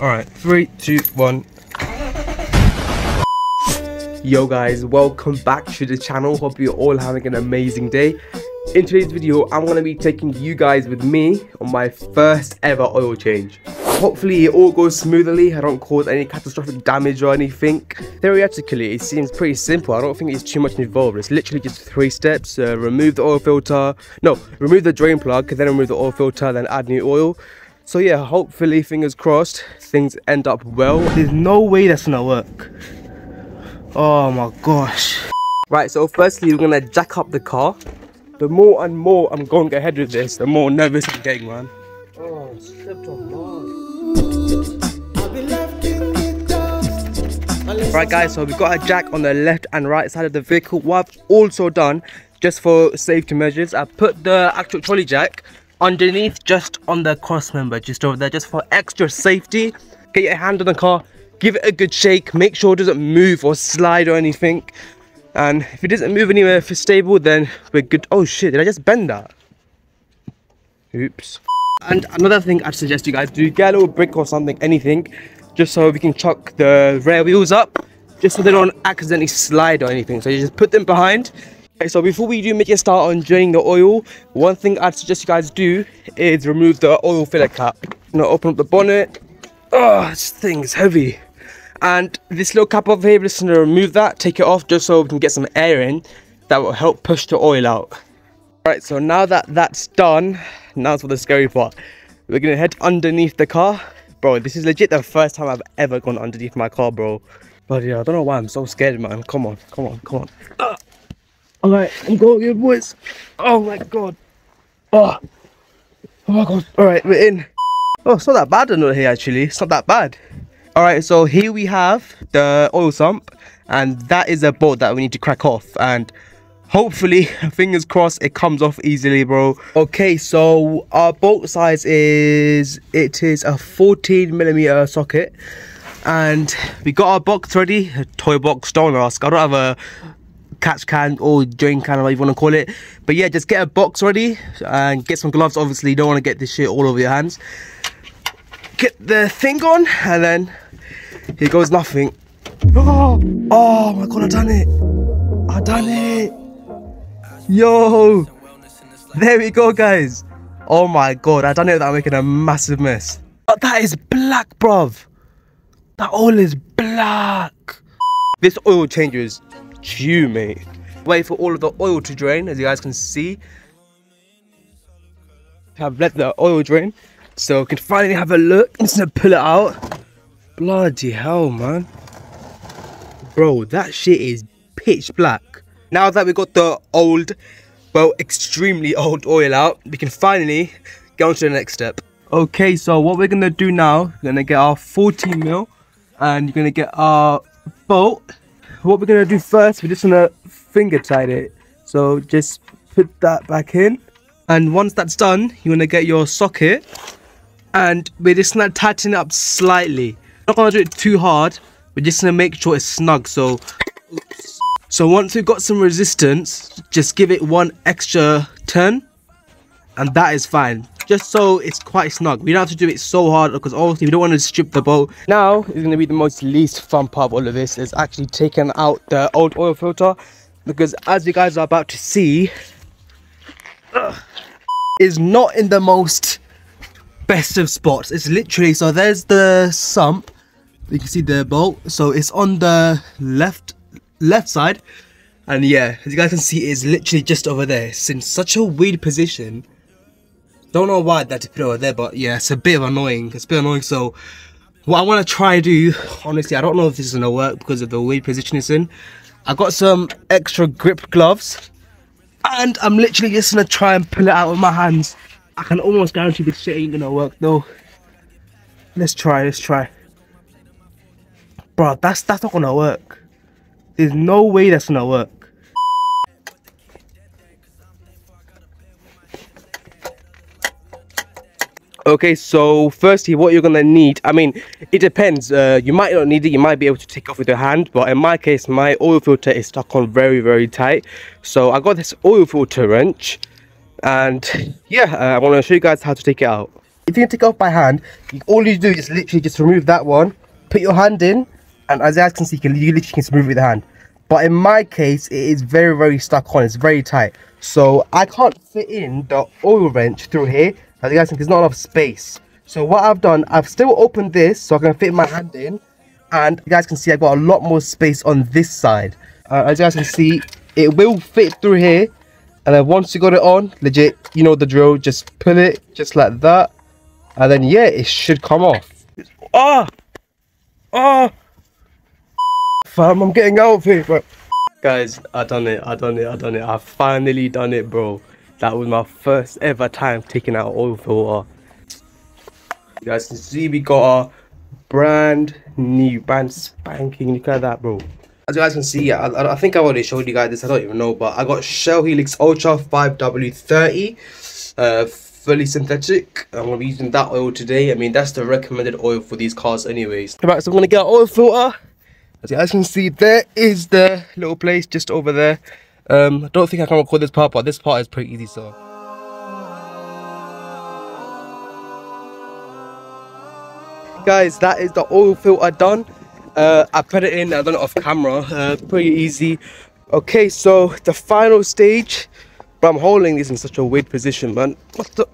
Alright, 3, 2, 1. Yo guys, welcome back to the channel. Hope you're all having an amazing day. In today's video, I'm going to be taking you guys with me on my first ever oil change. Hopefully it all goes smoothly, I don't cause any catastrophic damage or anything. Theoretically, it seems pretty simple. I don't think it's too much involved. It's literally just 3 steps. Remove the oil filter. No, remove the drain plug, then remove the oil filter, then add new oil. So yeah, hopefully, fingers crossed, things end up well. There's no way that's gonna work. Oh my gosh. Right, so firstly, we're gonna jack up the car. The more and more I'm going ahead with this, the more nervous I'm getting, man. Oh, slipped on mine. Right guys, so we've got a jack on the left and right side of the vehicle. What I've also done, just for safety measures, I put the actual trolley jack underneath, just on the cross member, just over there, just for extra safety. Get your hand on the car, give it a good shake, make sure it doesn't move or slide or anything. And if it doesn't move anywhere, if it's stable, then we're good. Oh shit, did I just bend that? Oops. And another thing I'd suggest you guys do, get a little brick or something, anything, just so we can chuck the rear wheels up, just so they don't accidentally slide or anything. So you just put them behind. Okay, so before we do make a start on draining the oil, one thing I'd suggest you guys do is remove the oil filler cap. Now open up the bonnet. Oh, this thing is heavy. And this little cap over here, we're just going to remove that, take it off, just so we can get some air in. That will help push the oil out. Right, so now that that's done, now's for the scary part. We're going to head underneath the car. Bro, this is legit the first time I've ever gone underneath my car, bro. But yeah, I don't know why I'm so scared, man. Come on, come on, come on. Alright, I'm going in, boys. Oh my god. Oh my god. Alright, we're in. Oh, it's not that bad under here, actually. It's not that bad. Alright, so here we have the oil sump. And that is a bolt that we need to crack off. And hopefully, fingers crossed, it comes off easily, bro. Okay, so our bolt size is... It is a 14mm socket. And we got our box ready. A toy box, don't ask. I don't have a catch can or drain can, or whatever you want to call it. But yeah, just get a box ready and get some gloves. Obviously, you don't want to get this shit all over your hands. Get the thing on, and then here goes nothing. Oh my god, I done it. I done it. Yo, there we go, guys. Oh my god, I done it without making a massive mess. But that is black, bruv. That oil is black. This oil changes you, mate. Wait for all of the oil to drain. As you guys can see, I've let the oil drain, so we can finally have a look. I'm just gonna pull it out. Bloody hell, man, bro, that shit is pitch black. Now that we got the old, well, extremely old oil out, we can finally get on to the next step. Okay, so what we're gonna do now, we're gonna get our 14mm and you're gonna get our bolt. What we're gonna do first, we're just gonna finger tight it. So just put that back in, and once that's done, you're gonna get your socket, and we're just gonna tighten it up slightly. Not gonna do it too hard. We're just gonna make sure it's snug. So once we've got some resistance, just give it one extra turn, and that is fine. Just so it's quite snug. We don't have to do it so hard, because obviously we don't want to strip the bolt. Now is going to be the most least fun part of all of this, is actually taking out the old oil filter, because as you guys are about to see, is not in the most best of spots. It's literally, so there's the sump, you can see the bolt, so it's on the left side, and yeah, as you guys can see, it's literally just over there. It's in such a weird position. Don't know why that to put it over there, but yeah, it's a bit annoying. It's a bit annoying. So what I want to try to do, honestly, I don't know if this is going to work because of the weird position it's in. I got some extra grip gloves, and I'm literally just going to try and pull it out with my hands. I can almost guarantee this shit ain't going to work though. Let's try. Bro, that's not going to work. There's no way that's going to work. Okay, so firstly, what you're gonna need, I mean, it depends. You might not need it, you might be able to take off with your hand, but in my case, my oil filter is stuck on very, very tight. So I got this oil filter wrench, and yeah, I want to show you guys how to take it out. If you can take it off by hand, all you do is literally just remove that one, put your hand in, and as you guys can see, you literally can remove it with the hand. But in my case, it is very, very stuck on. It's very tight. So I can't fit in the oil wrench through here. As you guys can see, there's not enough space. So what I've done, I've still opened this so I can fit my hand in. And you guys can see I've got a lot more space on this side. As you guys can see, it will fit through here. And then once you got it on, legit, you know the drill. Just pull it just like that. And then, yeah, it should come off. Fam, I'm getting out of here, bro. Guys, I done it. I finally done it, bro. That was my first ever time taking out an oil filter. You guys can see we got our brand spanking. Look at that, bro. As you guys can see, I think I already showed you guys this. I don't even know, but I got Shell Helix Ultra 5W30, fully synthetic. I'm gonna be using that oil today. I mean, that's the recommended oil for these cars, anyways. Right, so I'm gonna get an oil filter. As you guys can see, there is the little place just over there. I don't think I can record this part, but this part is pretty easy, so. Guys, that is the oil filter done. I put it in, I done it off camera, pretty easy. Okay, so the final stage, but I'm holding this in such a weird position, man. What the?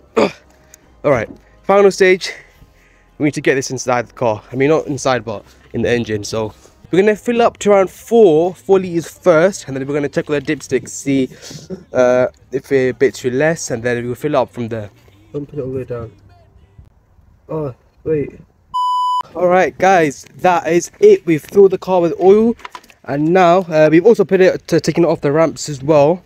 Alright, final stage, we need to get this inside the car. I mean, not inside, but in the engine. So we're going to fill up to around 4 litres first, and then we're going to check with the dipstick, see if we're a bit too less, and then we'll fill up from there. Don't put it all the way down. Oh, wait. Alright guys, that is it. We've filled the car with oil, and now we've also put it to taking it off the ramps as well.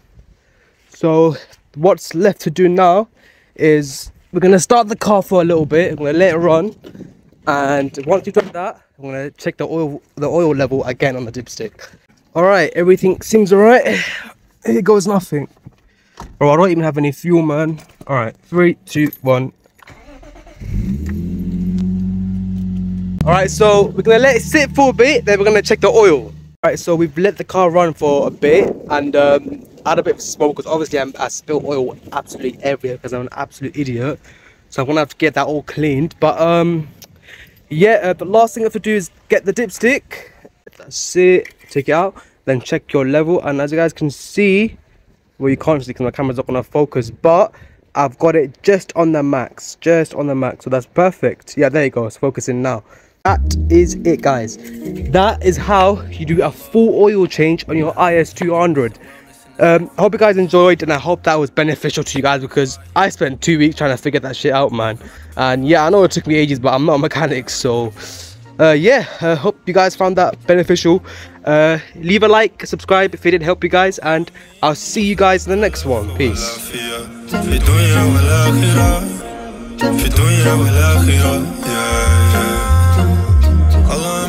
So what's left to do now is we're going to start the car for a little bit. I'm going to let it run, and once we've done that, I'm going to check the oil level again on the dipstick. Alright, everything seems alright. Here goes nothing. Bro, I don't even have any fuel, man. Alright, 3, 2, 1. Alright, so we're going to let it sit for a bit, then we're going to check the oil. Alright, so we've let the car run for a bit, and I had a bit of smoke because obviously I spilled oil absolutely everywhere because I'm an absolute idiot. So I'm going to have to get that all cleaned. But yeah, the last thing I have to do is get the dipstick. That's it. Take it out, then check your level. And as you guys can see, well, you can't see because my camera's not going to focus, but I've got it just on the max, so that's perfect. Yeah, there you go, it's focusing now. That is it, guys. That is how you do a full oil change on your IS200. I hope you guys enjoyed, and I hope that was beneficial to you guys, because I spent 2 weeks trying to figure that shit out, man. And yeah, I know it took me ages, but I'm not a mechanic, so yeah, I hope you guys found that beneficial. Leave a like, subscribe if it did help you guys, and I'll see you guys in the next one. Peace. Allah